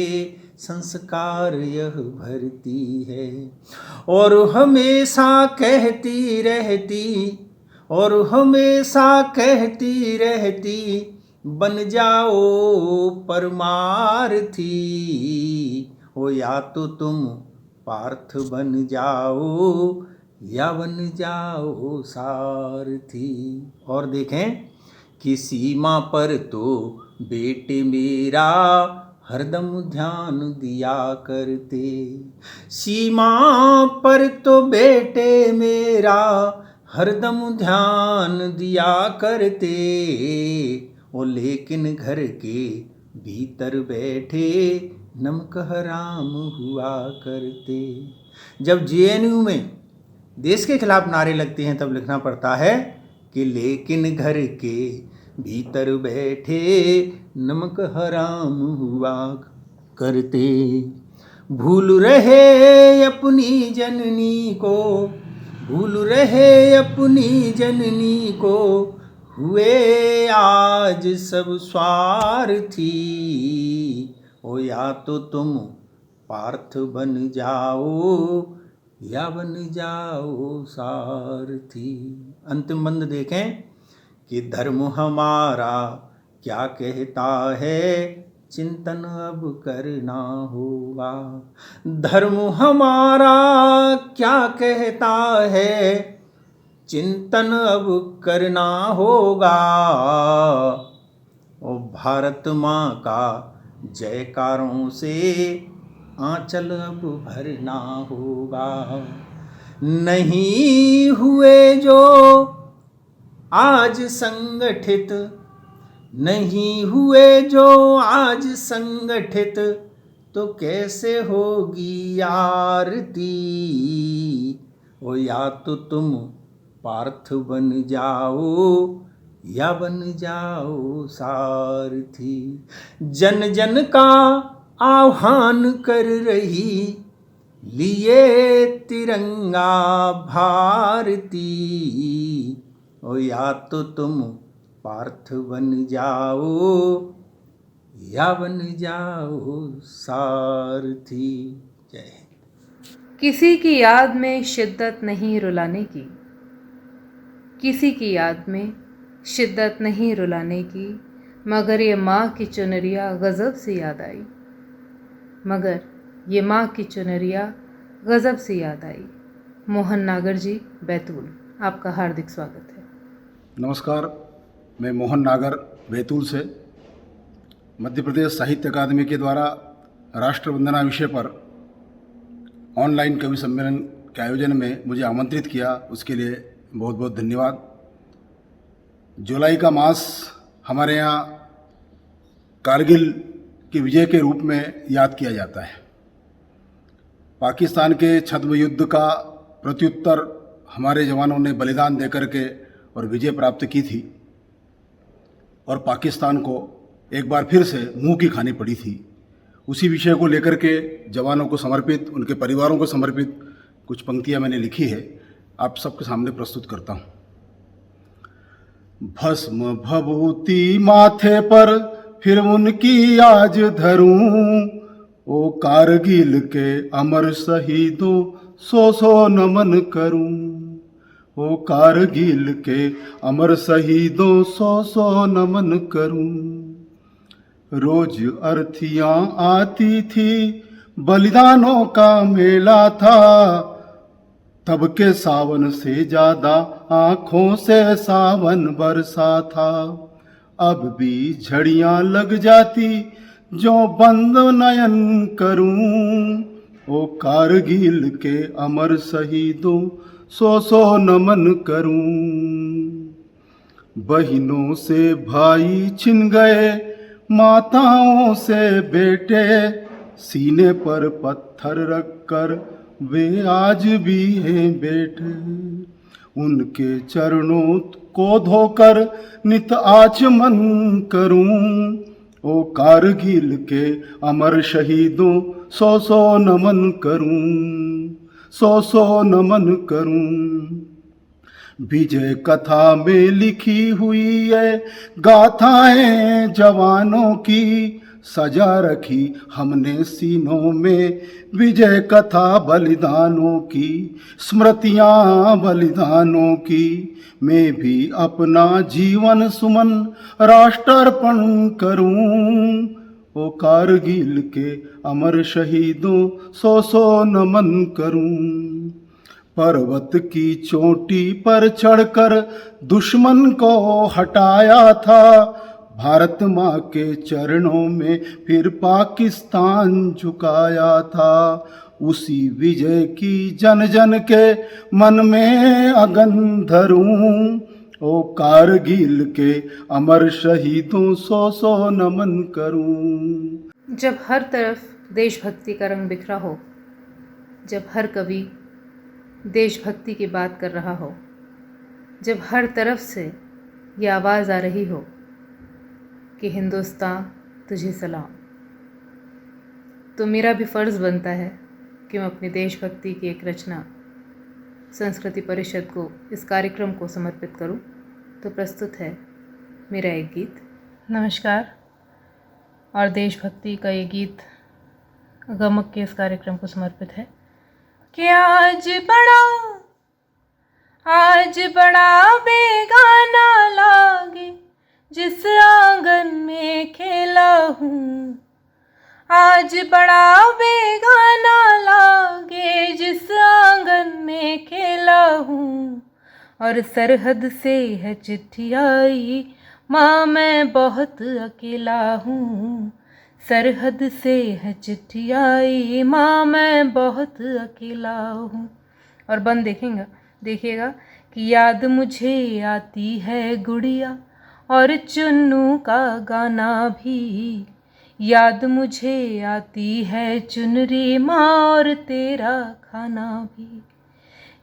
संस्कार यह भरती है। और हमेशा कहती रहती, और हमेशा कहती रहती, बन जाओ परमार्थी। ओ या तो तुम पार्थ बन जाओ या बन जाओ सारथी। और देखें कि सीमा पर तो बेटे मेरा हरदम ध्यान दिया करते। सीमा पर तो बेटे मेरा हरदम ध्यान दिया करते। ओ लेकिन घर के भीतर बैठे नमक हराम हुआ करते। जब जेएनयू में देश के खिलाफ नारे लगते हैं तब लिखना पड़ता है कि लेकिन घर के भीतर बैठे नमक हराम हुआ करते। भूल रहे अपनी जननी को, भूल रहे अपनी जननी को, हुए आज सब स्वार्थी। ओ या तो तुम पार्थ बन जाओ या बन जाओ सारथी। अंतिम बंद देखें कि धर्म हमारा क्या कहता है, चिंतन अब करना होगा। धर्म हमारा क्या कहता है, चिंतन अब करना होगा। ओ भारत माँ का जयकारों से आंचल अब भरना होगा। नहीं हुए जो आज संगठित, नहीं हुए जो आज संगठित, तो कैसे होगी आरती। ओ या तो तुम पार्थ बन जाओ या बन जाओ सारथी। जन जन का आह्वान कर रही, लिए तिरंगा भारती। ओ या तो तुम पार्थ बन जाओ या बन जाओ सारथी। जय हिंद। किसी की याद में शिद्दत नहीं रुलाने की, किसी की याद में शिद्दत नहीं रुलाने की, मगर ये माँ की चुनरिया गज़ब से याद आई, मगर ये माँ की चुनरिया गज़ब से याद आई। मोहन नागर जी, बैतूल, आपका हार्दिक स्वागत है। नमस्कार, मैं मोहन नागर बैतूल से। मध्य प्रदेश साहित्य अकादमी के द्वारा राष्ट्रवंदना विषय पर ऑनलाइन कवि सम्मेलन के आयोजन में मुझे आमंत्रित किया, उसके लिए बहुत बहुत धन्यवाद। जुलाई का मास हमारे यहाँ कारगिल की विजय के रूप में याद किया जाता है। पाकिस्तान के छद्म युद्ध का प्रत्युत्तर हमारे जवानों ने बलिदान देकर के और विजय प्राप्त की थी, और पाकिस्तान को एक बार फिर से मुंह की खानी पड़ी थी। उसी विषय को लेकर के जवानों को समर्पित, उनके परिवारों को समर्पित कुछ पंक्तियां मैंने लिखी है। आप सबके सामने प्रस्तुत करता हूँ। भस्म भभूति माथे पर फिर उनकी आज धरूं, ओ कारगिल के अमर शहीदों सो सो नमन करूं। ओ कारगिल के अमर शहीदों सो सो नमन करूं। रोज अर्थियां आती थी, बलिदानों का मेला था, तब के सावन से ज्यादा आंखों से सावन बरसा था। अब भी झड़ियां लग जाती जो बंद नयन करूं, ओ कारगिल के अमर शहीदों सो सो नमन करूं। बहिनों से भाई छिन गए, माताओं से बेटे, सीने पर पत्थर रखकर वे आज भी हैं बैठे। उनके चरणों को धोकर नित आचमन करूं, ओ कारगिल के अमर शहीदों सो सो नमन करूं, सो सो नमन करूं। विजय कथा में लिखी हुई है गाथाएं जवानों की, सजा रखी हमने सीनों में विजय कथा बलिदानों की। स्मृतियां बलिदानों की, मैं भी अपना जीवन सुमन राष्ट्रार्पण करूं, ओ कारगिल के अमर शहीदों सो सो नमन करूं। पर्वत की चोटी पर चढ़कर दुश्मन को हटाया था, भारत माँ के चरणों में फिर पाकिस्तान झुकाया था। उसी विजय की जन जन के मन में अगन धरूं, ओ कारगिल के अमर शहीदों सो सो नमन करूं। जब हर तरफ देशभक्ति का रंग बिखरा हो, जब हर कवि देशभक्ति की बात कर रहा हो, जब हर तरफ से ये आवाज़ आ रही हो कि हिंदुस्तान तुझे सलाम, तो मेरा भी फ़र्ज़ बनता है कि मैं अपनी देशभक्ति की एक रचना संस्कृति परिषद को, इस कार्यक्रम को समर्पित करूं। तो प्रस्तुत है मेरा एक गीत। नमस्कार, और देशभक्ति का ये गीत गमक के इस कार्यक्रम को समर्पित है कि आज बड़ा बेगाना लागे जिस आंगन में खेला हूँ, आज बड़ा बेगाना लागे जिस आंगन में खेला हूँ। और सरहद से है चिट्ठी आई, माँ मैं बहुत अकेला हूँ। सरहद से है चिट्ठी आई, माँ मैं बहुत अकेला हूँ। और बंद देखिएगा कि याद मुझे आती है गुड़िया और चुन्नू का गाना भी, याद मुझे आती है चुनरी माँ और तेरा खाना भी।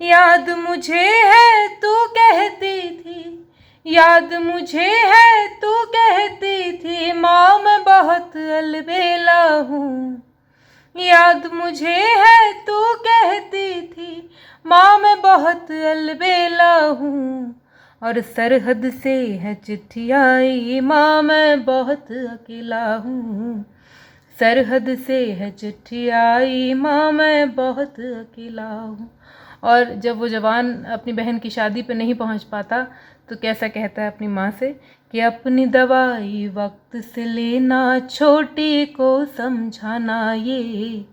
याद मुझे है तू कहती थी, याद मुझे है तू कहती थी, माँ मैं बहुत अलबेला हूँ। याद मुझे है तू कहती थी, माँ मैं बहुत अलबेला हूँ। और सरहद से है चिट्ठी आई, माँ मैं बहुत अकेला हूँ। सरहद से है चिट्ठी आई, माँ मैं बहुत अकेला हूँ। और जब वो जवान अपनी बहन की शादी पे नहीं पहुंच पाता तो कैसा कहता है अपनी माँ से कि अपनी दवाई वक्त से लेना, छोटी को समझाना ये।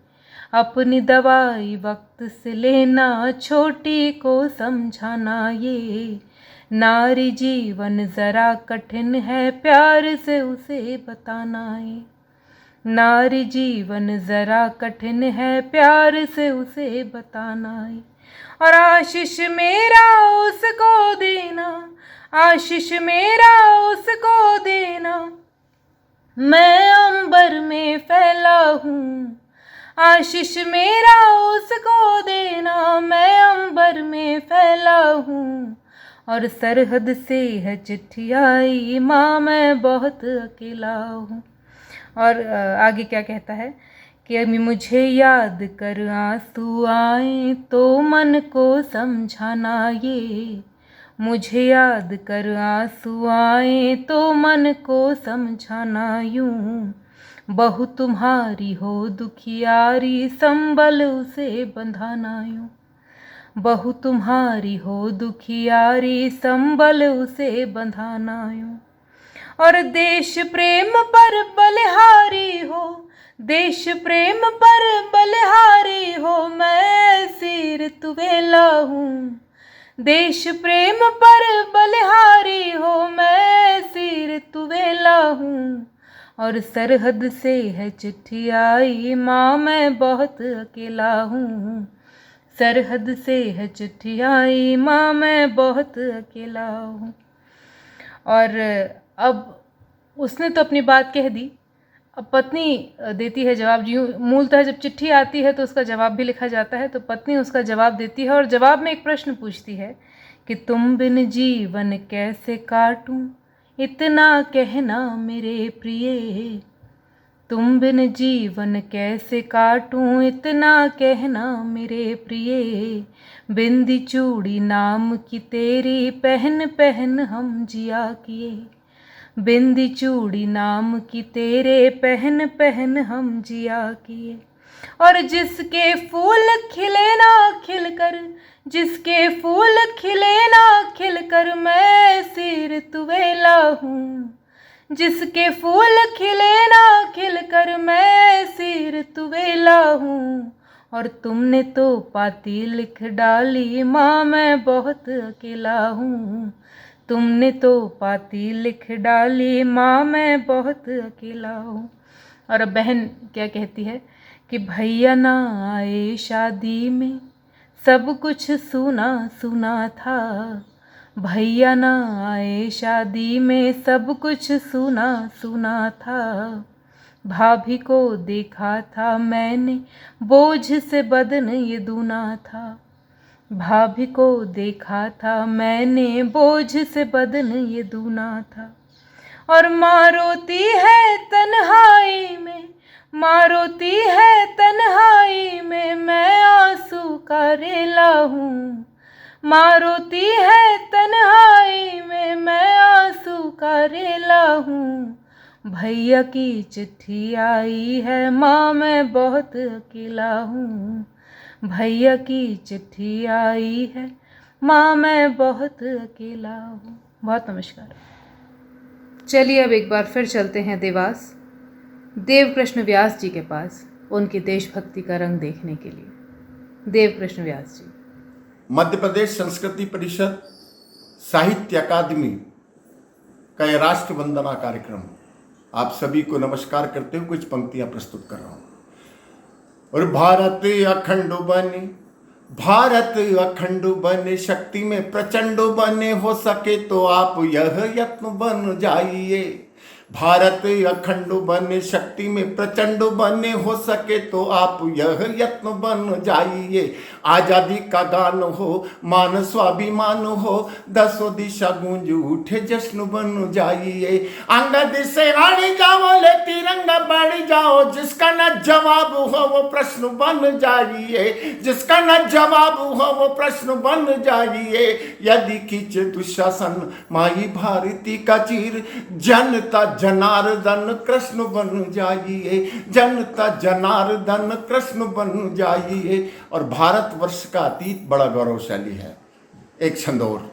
अपनी दवाई वक्त से लेना, छोटी को समझाना ये। नारी जीवन ज़रा कठिन है, प्यार से उसे बताना ये। नारी जीवन ज़रा कठिन है, प्यार से उसे बताना ये। और आशीष मेरा उसको देना, आशीष मेरा उसको देना, मैं अंबर में फैला हूँ। आशीष मेरा उसको देना, मैं अंबर में फैला हूँ। और सरहद से है चिट्ठी आई, माँ मैं बहुत अकेला हूँ। और आगे क्या कहता है कि मुझे याद कर आंसू आए तो मन को समझाना ये, मुझे याद कर आंसू आए तो मन को समझाना यूं, बहू तुम्हारी हो दुखियारी संबल उसे बंधाना यूं, बहू तुम्हारी हो दुखियारी संबल उसे बंधाना यूं। और देश प्रेम पर बलिहारी हो, देश प्रेम पर बलिहारी हो, मैं सिर तुवेला हूँ, देश प्रेम पर बलिहारी हो, मैं सिर तुवेला हूँ। और सरहद से है चिट्ठी आई माँ मैं बहुत अकेला हूँ, सरहद से है चिट्ठी आई माँ मैं बहुत अकेला हूँ। और अब उसने तो अपनी बात कह दी, अब पत्नी देती है जवाब। यूँ मूलतः जब चिट्ठी आती है तो उसका जवाब भी लिखा जाता है, तो पत्नी उसका जवाब देती है और जवाब में एक प्रश्न पूछती है कि तुम बिन जीवन कैसे काटूं, इतना कहना मेरे प्रिय, तुम बिन जीवन कैसे काटूं, इतना कहना मेरे प्रिय, बिंदी चूड़ी नाम की तेरी पहन पहन हम जिया किए, बिंदी चूड़ी नाम की तेरे पहन पहन हम जिया किए। और जिसके फूल खिले ना खिलकर, जिसके फूल खिले ना खिलकर, मैं सिर तुवेला हूँ, जिसके फूल खिले ना खिलकर, मैं सिर तुवेला हूँ। और तुमने तो पाती लिख डाली माँ मैं बहुत अकेला हूँ, तुमने तो पाती लिख डाली माँ मैं बहुत अकेला हूँ। और अब बहन क्या कहती है कि भैया ना आए शादी में सब कुछ सुना सुना था, भैया ना आए शादी में सब कुछ सुना सुना था, भाभी को देखा था मैंने बोझ से बदन ये दूना था, भाभी को देखा था मैंने बोझ से बदन ये दूना था। और माँ रोती है तन्हाई में, माँ रोती है तन्हाई में, मैं आंसू का रेला हूँ, माँ रोती है तन्हाई में, मैं आंसू का रेला हूँ। भैया की चिट्ठी आई है माँ मैं बहुत अकेला हूँ, भैया की चिट्ठी आई है माँ मैं बहुत अकेला हूँ। बहुत नमस्कार। चलिए अब एक बार फिर चलते हैं देवास देवकृष्ण व्यास जी के पास उनकी देशभक्ति का रंग देखने के लिए। देवकृष्ण व्यास जी। मध्य प्रदेश संस्कृति परिषद साहित्य अकादमी का यह राष्ट्र वंदना कार्यक्रम आप सभी को नमस्कार करते हुए कुछ पंक्तियां प्रस्तुत कर रहा हूं। और भारत अखंड बने, भारत अखंड बने, शक्ति में प्रचंड बने, हो सके तो आप यह यत्न बन जाइए, भारत अखंड बने, शक्ति में प्रचंड बने, हो सके तो आप यह यत्न बन जाइए। आजादी का गान हो, मान स्वाभिमान हो, दसों दिशा गूंज उठे, जश्न बन जाइए। अंगद से आड़ी जाओ, ले तिरंगा बढ़ जाओ, जिसका न जवाब हो वो प्रश्न बन जाइए, जिसका न जवाब हो वो प्रश्न बन जाइए। यदि खींचे दुशासन माई भारती का चीर, जनता जनार्दन कृष्ण बन जाइए, जनता जनार्दन कृष्ण बन जाइए। और भारतवर्ष का अतीत बड़ा गौरवशाली है। एक छंदोर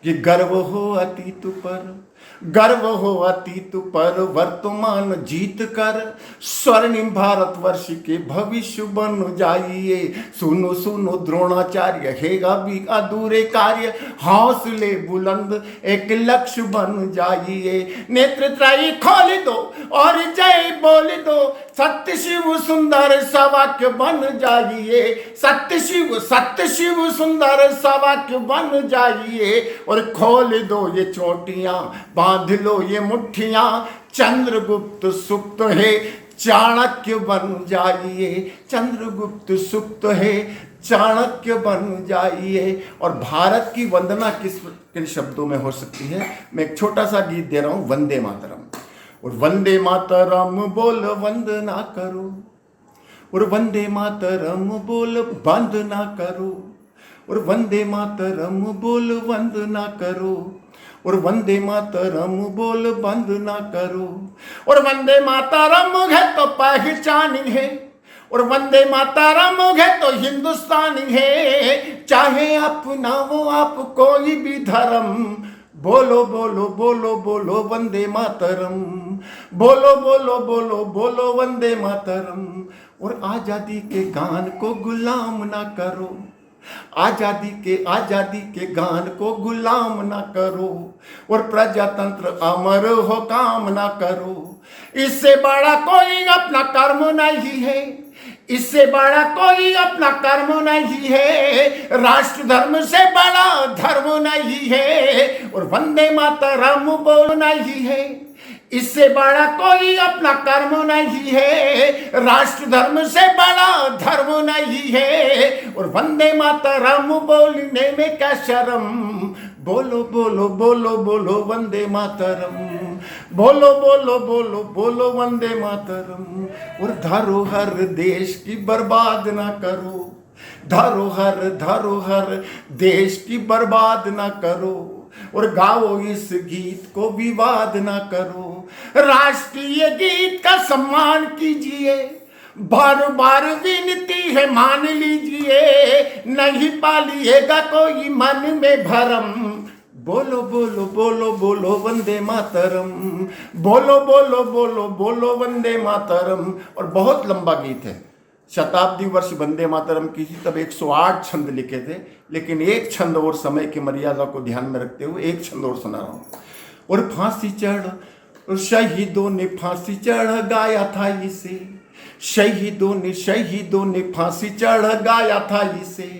कि गर्व हो अतीत पर, गर्व हो अतीत पर, वर्तमान जीत कर, स्वर्णिम भारतवर्ष के भविष्य बन जाइए। सुनो सुनो द्रोणाचार्य, हेगा भी अधूरे कार्य, हौसले बुलंद एक लक्ष्य बन जाइए। नेत्रत्रायी खोल दो और जय बोल दो, सत्य शिव सुंदर सा वाक्य बन जाइए, सत्य शिव सुंदर सा वाक्य बन जाइए। और खोल दो ये चोटियां, बांध लो ये मुट्ठियां, चंद्रगुप्त सुप्त है चाणक्य बन जाइए, चंद्रगुप्त सुप्त है चाणक्य बन जाइए। और भारत की वंदना किन शब्दों में हो सकती है? मैं एक छोटा सा गीत दे रहा हूं, वंदे मातरम। और वंदे मातरम बोल वंदना करो, और वंदे मातरम बोल बंद ना करो, और वंदे मातरम बोल बंद ना करो, और वंदे मातरम बोल बंद ना करो, और वंदे मातरम है तो पहचान है, और वंदे मातरम है तो हिंदुस्तान है, चाहे अपना हो आप कोई भी धर्म, बोलो बोलो बोलो बोलो वंदे मातरम, बोलो बोलो बोलो बोलो वंदे मातरम। और आजादी के गान को गुलाम ना करो, आजादी के गान को गुलाम ना करो, और प्रजातंत्र अमर हो काम ना करो, इससे बड़ा कोई अपना कर्म नहीं है, इससे बड़ा कोई अपना कर्म नहीं है, राष्ट्र धर्म से बड़ा धर्म नहीं है, और वंदे मातरम बोल नहीं है, इससे बड़ा कोई अपना कर्म नहीं है, राष्ट्र धर्म से बड़ा धर्म नहीं है, और वंदे मातरम बोलने में क्या शर्म, बोलो बोलो बोलो बोलो वंदे मातरम, बोलो बोलो बोलो बोलो वंदे मातरम। और धरोहर देश की बर्बाद ना करो, धरोहर देश की बर्बाद ना करो, और गाओ इस गीत को विवाद ना करो, राष्ट्रीय गीत का सम्मान कीजिए, बार बार विनती है मान लीजिए, नहीं पालिएगा कोई मन में भरम, बोलो बोलो बोलो बोलो वंदे मातरम, बोलो बोलो बोलो बोलो वंदे मातरम। और बहुत लंबा गीत है, शताब्दी वर्ष वंदे मातरम की थी, तब 108 छंद लिखे थे, लेकिन एक छंद और समय की मर्यादा को ध्यान में रखते हुए एक छंद और सुना रहा हूँ। और फांसी चढ़, और शहीदों ने फांसी चढ़ गाया था इसे, शहीदों ने फांसी चढ़ गाया था इसे,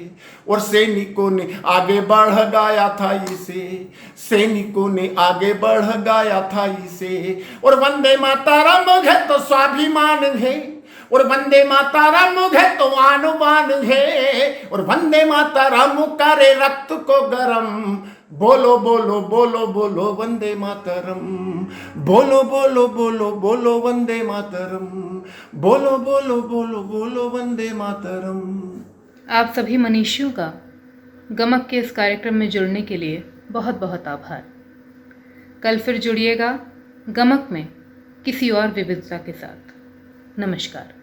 और सैनिकों ने आगे बढ़ गाया था इसे, सैनिकों ने आगे बढ़ गाया था इसे। और वंदे मातरम है तो स्वाभिमान है, और वंदे मातरम है तो आनुबान है, और वंदे मातरम करे रक्त को गरम, बोलो बोलो बोलो बोलो वंदे मातरम, बोलो बोलो बोलो बोलो वंदे मातरम, बोलो बोलो बोलो बोलो वंदे मातरम। आप सभी मनीषियों का गमक के इस कार्यक्रम में जुड़ने के लिए बहुत बहुत आभार। कल फिर जुड़िएगा गमक में किसी और विविधता के साथ। नमस्कार।